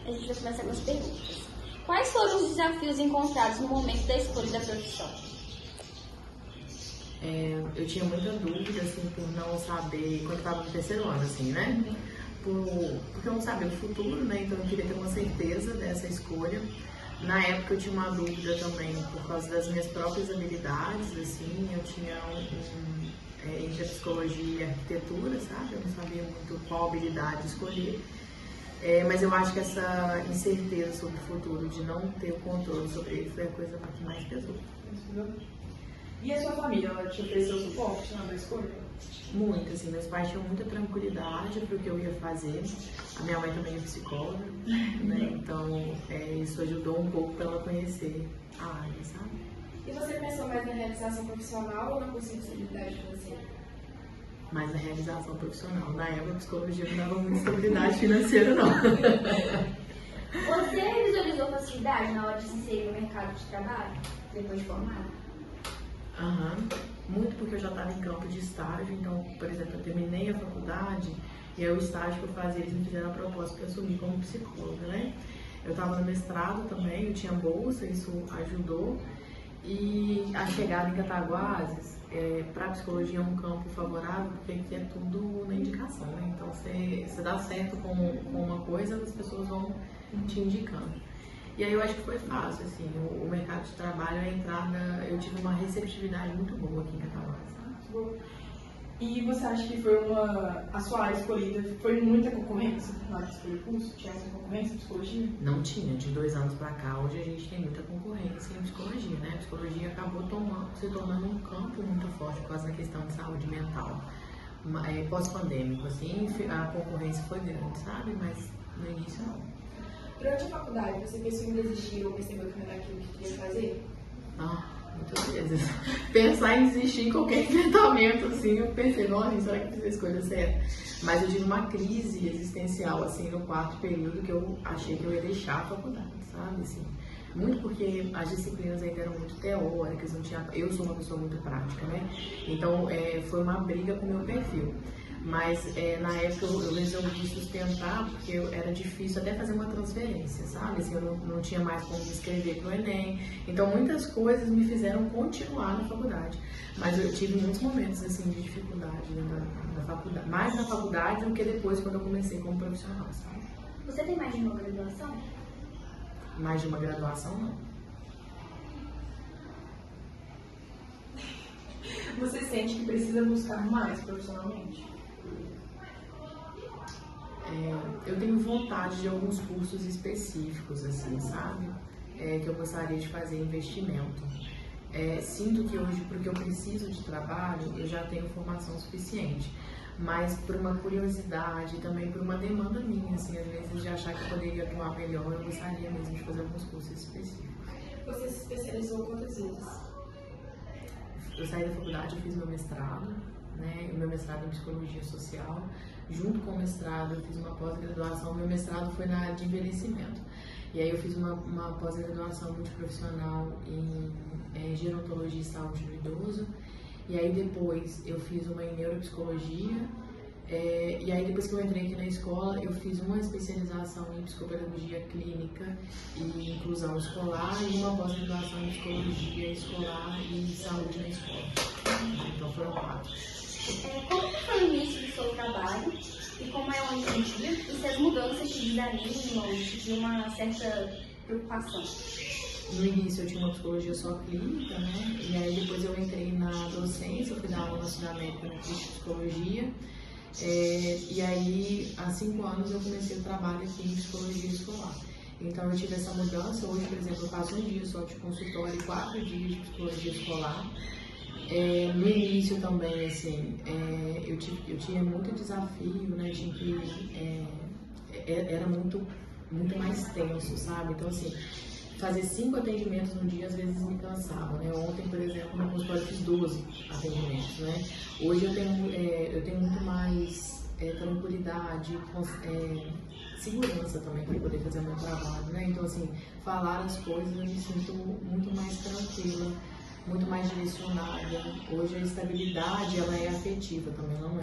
A gente vai começar com as perguntas. Quais foram os desafios encontrados no momento da escolha da profissão? Eu tinha muita dúvida, assim, por não saber, quando eu estava no terceiro ano, assim, né? Porque eu não sabia do futuro, né? Então eu queria ter uma certeza dessa escolha. Na época eu tinha uma dúvida também por causa das minhas próprias habilidades, assim, eu tinha entre a psicologia e a arquitetura, sabe? Eu não sabia muito qual habilidade escolher. Mas eu acho que essa incerteza sobre o futuro, de não ter o controle sobre ele, foi a coisa que mais pesou. E a sua família, ela te ofereceu suporte na escolha? Muito, assim, meus pais tinham muita tranquilidade para o que eu ia fazer. A minha mãe também é psicóloga, né? Então isso ajudou um pouco para ela conhecer a área, sabe? E você pensou mais na realização profissional ou na possibilidade financeira? Mais na realização profissional. Na época, a psicologia não dava muita estabilidade financeira, não. Você visualizou facilidade na hora de se inserir no mercado de trabalho, depois de formado? Muito porque eu já estava em campo de estágio, então, por exemplo, eu terminei a faculdade e aí o estágio que eu fazia, eles me fizeram a proposta para assumir como psicóloga, né? Eu estava no mestrado também, eu tinha bolsa, isso ajudou. E a chegada em Cataguases, para a psicologia é um campo favorável, porque aqui é tudo na indicação, né? Então, você dá certo com uma coisa, as pessoas vão te indicando. E aí eu acho que foi fácil, assim, o mercado de trabalho, a entrada, eu tive uma receptividade muito boa aqui em Cataguases. E você acha que foi a sua área escolhida, foi muita concorrência na hora de escolher o curso? Tinha essa concorrência em psicologia? Não tinha, de 2 anos para cá, hoje a gente tem muita concorrência em psicologia, né? A psicologia acabou se tornando um campo muito forte por causa da questão de saúde mental. Pós-pandêmico, assim, a concorrência foi grande, sabe? Mas no início não. Durante a faculdade, você pensou em desistir ou percebeu que não era aquilo que queria fazer? Muitas vezes. Pensar em desistir em qualquer enfrentamento, assim, eu pensei, nossa, será que fiz a escolha certa? Mas eu tive uma crise existencial, assim, no 4º período, que eu achei que eu ia deixar a faculdade, sabe, assim. Muito porque as disciplinas ainda eram muito teóricas, não tinha... Eu sou uma pessoa muito prática, né? Então, foi uma briga com o meu perfil. Mas na época eu resolvi sustentar, porque era difícil até fazer uma transferência, sabe? Assim, eu não tinha mais como me inscrever para o Enem. Então muitas coisas me fizeram continuar na faculdade. Mas eu tive muitos momentos assim, de dificuldade na faculdade. Mais na faculdade do que depois, quando eu comecei como profissional, sabe? Você tem mais de uma graduação? Mais de uma graduação, não. Você sente que precisa buscar mais profissionalmente? Eu tenho vontade de alguns cursos específicos, assim, sabe? Que eu gostaria de fazer investimento. Sinto que hoje, porque eu preciso de trabalho, eu já tenho formação suficiente. Mas por uma curiosidade, também por uma demanda minha, assim, às vezes de achar que eu poderia atuar melhor, eu gostaria mesmo de fazer alguns cursos específicos. Você se especializou quantas vezes? Eu saí da faculdade, eu fiz meu mestrado, né? O meu mestrado em psicologia social. Junto com o mestrado, eu fiz uma pós-graduação. Meu mestrado foi na área de envelhecimento. E aí eu fiz uma pós-graduação multiprofissional em gerontologia e saúde do idoso. E aí depois eu fiz uma em neuropsicologia. E aí depois que eu entrei aqui na escola, eu fiz uma especialização em psicopedagogia clínica e inclusão escolar e uma pós-graduação em psicologia escolar e saúde na escola. Então foram 4. Como foi o início do seu trabalho e como é hoje em dia? E se as mudanças te desanimam ou de uma certa preocupação? No início eu tinha uma psicologia só clínica, né? E aí depois eu entrei na docência, eu fui dar aula na Sudamérica no curso de psicologia. E aí, há 5 anos eu comecei o trabalho aqui em psicologia escolar. Então eu tive essa mudança. Hoje, por exemplo, eu faço 1 dia só de consultório e 4 dias de psicologia escolar. No início também, assim, eu tinha muito desafio, né? Era muito mais tenso, sabe? Então, assim, fazer 5 atendimentos no dia às vezes me cansava, né? Ontem, por exemplo, no consultório eu fiz 12 atendimentos, né? Hoje eu tenho muito mais tranquilidade, segurança também para poder fazer o meu trabalho, né? Então, assim, falar as coisas eu me sinto muito mais tranquila, muito mais direcionada. Hoje a estabilidade, ela é afetiva também, não é?